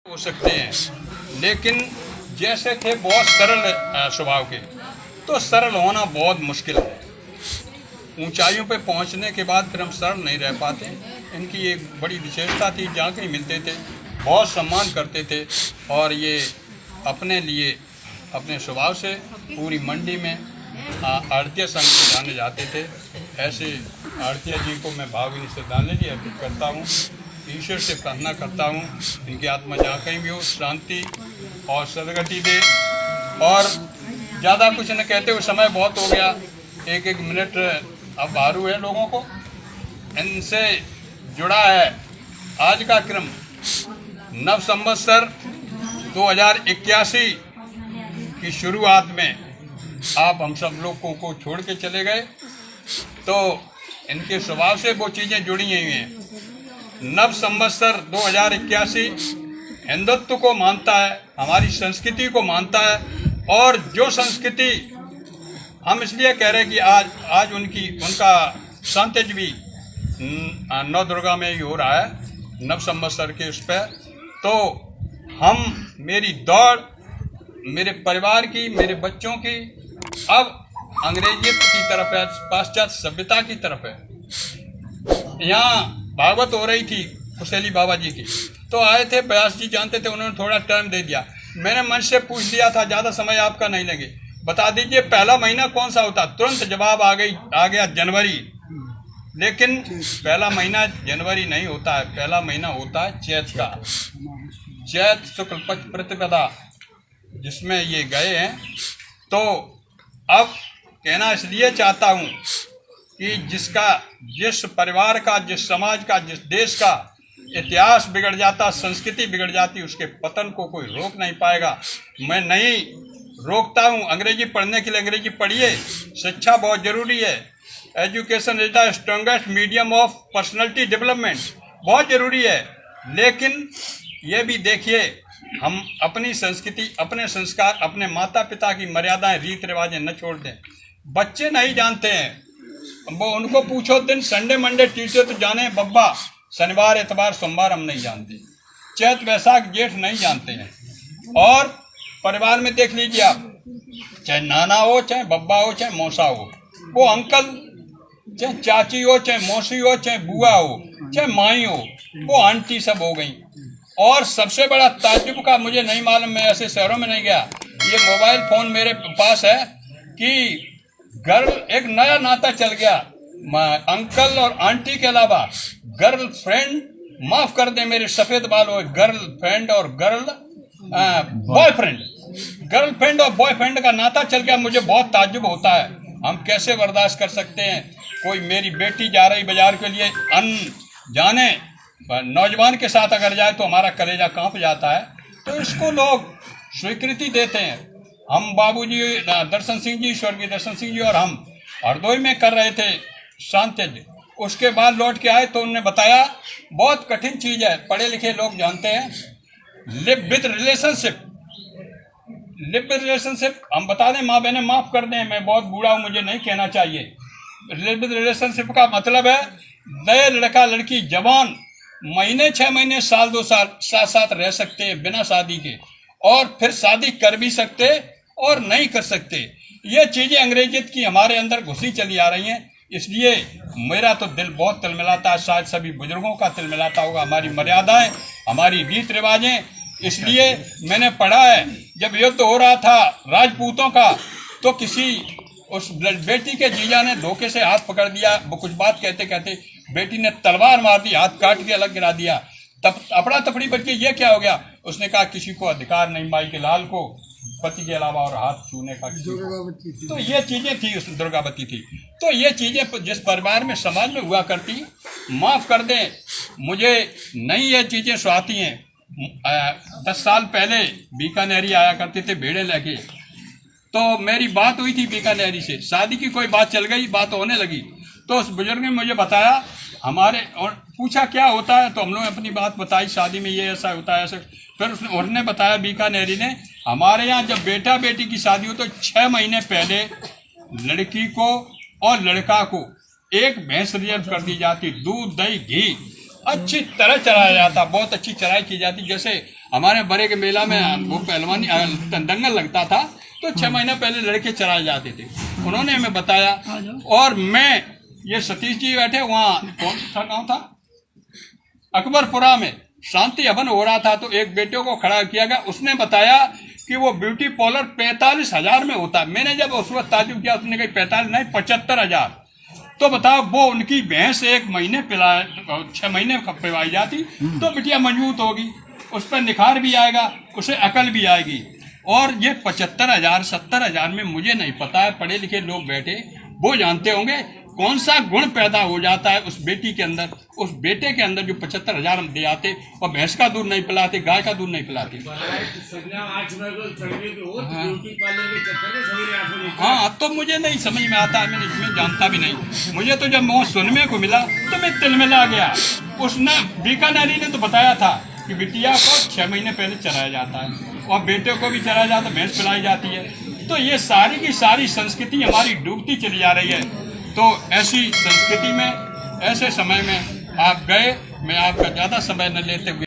हो सकते हैं, लेकिन जैसे थे बहुत सरल स्वभाव के, तो सरल होना बहुत मुश्किल है। ऊंचाइयों पे पहुंचने के बाद फिर हम सरल नहीं रह पाते। इनकी एक बड़ी विशेषता थी, जहाँ कहीं मिलते थे बहुत सम्मान करते थे, और ये अपने लिए अपने स्वभाव से पूरी मंडी में आड़तिया संघ में जाने जाते थे। ऐसे आड़तिया जी को मैं भावभीनी श्रद्धांजलि अर्पित करता हूँ। ईश्वर से प्रार्थना करता हूँ इनकी आत्मा जहाँ कहीं भी हो शांति और सदगति दे। और ज़्यादा कुछ न कहते हुए, समय बहुत हो गया, एक एक मिनट अब बाहर हुए लोगों को। इनसे जुड़ा है आज का क्रम। नव संवत्सर 2081 की शुरुआत में आप हम सब लोगों को छोड़ के चले गए, तो इनके स्वभाव से वो चीज़ें जुड़ी हुई हैं। नव संवत्सर 2081 हिंदुत्व को मानता है, हमारी संस्कृति को मानता है, और जो संस्कृति हम इसलिए कह रहे हैं कि आज उनका संतेज भी नौ दुर्गा में ही हो रहा है, नव संवत्सर के उस पर। तो हम, मेरी दौड़ मेरे परिवार की, मेरे बच्चों की अब अंग्रेजियत की तरफ है, पाश्चात्य सभ्यता की तरफ है। यहाँ भागवत हो रही थी कुशेली बाबा जी की, तो आए थे व्यास जी, जानते थे, उन्होंने थोड़ा टाइम दे दिया। मैंने मन से पूछ लिया था, ज़्यादा समय आपका नहीं लगे, बता दीजिए पहला महीना कौन सा होता। तुरंत जवाब आ गया जनवरी। लेकिन पहला महीना जनवरी नहीं होता है, पहला महीना होता है चैत का, चैत शुक्ल पक्ष प्रतिपदा, जिसमें ये गए हैं। तो अब कहना इसलिए चाहता हूँ कि जिस परिवार का, जिस समाज का, जिस देश का इतिहास बिगड़ जाता, संस्कृति बिगड़ जाती, उसके पतन को कोई रोक नहीं पाएगा। मैं नहीं रोकता हूँ अंग्रेजी पढ़ने के लिए, अंग्रेजी पढ़िए, शिक्षा बहुत ज़रूरी है। Education is the strongest medium of personality development, बहुत ज़रूरी है। लेकिन ये भी देखिए, हम अपनी संस्कृति, अपने संस्कार, अपने माता पिता की मर्यादाएं, रीत रिवाजें न छोड़ दें। बच्चे नहीं जानते हैं, वो उनको पूछो दिन संडे मंडे ट्यूसडे तो जाने बब्बा, शनिवार इतवार सोमवार हम नहीं जानते, चैत वैशाख जेठ नहीं जानते हैं। और परिवार में देख लीजिए आप, चाहे नाना हो, चाहे बब्बा हो, चाहे मौसा हो, वो अंकल, चाहे चाची हो, चाहे मौसी हो, चाहे बुआ हो, चाहे माई हो, वो आंटी सब हो गई। और सबसे बड़ा ताज्जुब का, मुझे नहीं मालूम, मैं ऐसे शहरों में नहीं गया, ये मोबाइल फ़ोन मेरे पास है कि गर्ल, एक नया नाता चल गया, अंकल और आंटी के अलावा गर्ल फ्रेंड, माफ कर दे मेरे सफेद बाल हो, गर्ल फ्रेंड और बॉयफ्रेंड, गर्लफ्रेंड और बॉयफ्रेंड का नाता चल गया। मुझे बहुत ताज्जुब होता है, हम कैसे बर्दाश्त कर सकते हैं। कोई मेरी बेटी जा रही बाजार के लिए, अनजाने नौजवान के साथ अगर जाए तो हमारा कलेजा कांप जाता है। तो इसको लोग स्वीकृति देते हैं। हम बाबूजी दर्शन सिंह जी, स्वर्गीय दर्शन सिंह जी और हम हरदोई में कर रहे थे शांति, उसके बाद लौट के आए तो उन्होंने बताया बहुत कठिन चीज़ है, पढ़े लिखे लोग जानते हैं, live with relationship. Live with relationship हम बता दें, माँ बहनें माफ़ कर दें, मैं बहुत बूढ़ा हूँ, मुझे नहीं कहना चाहिए। लिव विद रिलेशनशिप का मतलब है नए लड़का लड़की जवान महीने 6 महीने साल 2 साल साथ साथ रह सकते हैं बिना शादी के, और फिर शादी कर भी सकते और नहीं कर सकते। ये चीज़ें अंग्रेजियत की हमारे अंदर घुसी चली आ रही हैं। इसलिए मेरा तो दिल बहुत तिलमिलाता है, शायद सभी बुजुर्गों का तिलमिलाता होगा, हमारी मर्यादाएं, हमारी रीत रिवाजें। इसलिए मैंने पढ़ा है, जब युद्ध हो रहा था राजपूतों का, तो किसी उस बेटी के जीजा ने धोखे से हाथ पकड़ दिया, वो कुछ बात कहते कहते बेटी ने तलवार मार दी, हाथ काट के अलग गिरा दिया। तब अपना तपड़ी बच गई, ये क्या हो गया। उसने कहा किसी को अधिकार नहीं माई के लाल को पति के अलावा और हाथ छूने का। तो ये चीज़ें थी, उस दुर्गावती थी। तो ये चीज़ें जिस परिवार में समाज में हुआ करती, माफ़ कर दें मुझे नहीं ये चीज़ें सुहाती हैं। 10 साल पहले बीकानेरी आया करते थे भेड़े लेके, तो मेरी बात हुई थी बीकानेरी से, शादी की कोई बात चल गई, बात होने लगी, तो उस बुजुर्ग ने मुझे बताया हमारे, और पूछा क्या होता है, तो हम लोग अपनी बात बताई, शादी में ये ऐसा होता है ऐसा। फिर उन्होंने बताया बीकानेरी ने, हमारे यहाँ जब बेटा बेटी की शादी हो तो 6 महीने पहले लड़की को और लड़का को एक भैंस रिजर्व कर दी जाती, दूध दही घी अच्छी तरह चलाया जाता, बहुत अच्छी चढ़ाई की जाती। जैसे हमारे बड़े के मेला में वो पहलवानी दंगल लगता था, तो 6 महीने पहले लड़के चराए जाते थे। उन्होंने हमें बताया, और मैं ये सतीश जी बैठे वहाँ, कौन सा गाँव था, अकबरपुरा में शांति हवन हो रहा था, तो एक बेटे को खड़ा किया गया, उसने बताया कि वो ब्यूटी पार्लर 45,000 में होता है। मैंने जब उस वक्त ताजुब किया, उसने कहा 45 नहीं 75,000। तो बताओ, वो उनकी भैंस 1 महीने 6 महीने पिलाई जाती तो बिटिया मजबूत होगी, उस पर निखार भी आएगा, उसे अकल भी आएगी। और ये 75,000 70,000 में, मुझे नहीं पता है, पढ़े लिखे लोग बैठे वो जानते होंगे कौन सा गुण पैदा हो जाता है उस बेटी के अंदर, उस बेटे के अंदर, जो 75,000 हम दे आते और भैंस का दूध नहीं पिलाते, गाय का दूध नहीं पिलाते। हाँ, तो मुझे नहीं समझ में आता है, मैंने इसमें जानता भी नहीं। मुझे तो जब वो सुनने को मिला तो मैं तिलमिला गया। उसने बीकानेरी ने तो बताया था कि बिटिया को 6 महीने पहले चराया जाता है और बेटे को भी चराया जाता है, भैंस पिलाई जाती है। तो ये सारी की सारी संस्कृति हमारी डूबती चली जा रही है। तो ऐसी संस्कृति में, ऐसे समय में आप गए, मैं आपका ज़्यादा समय न लेते हुए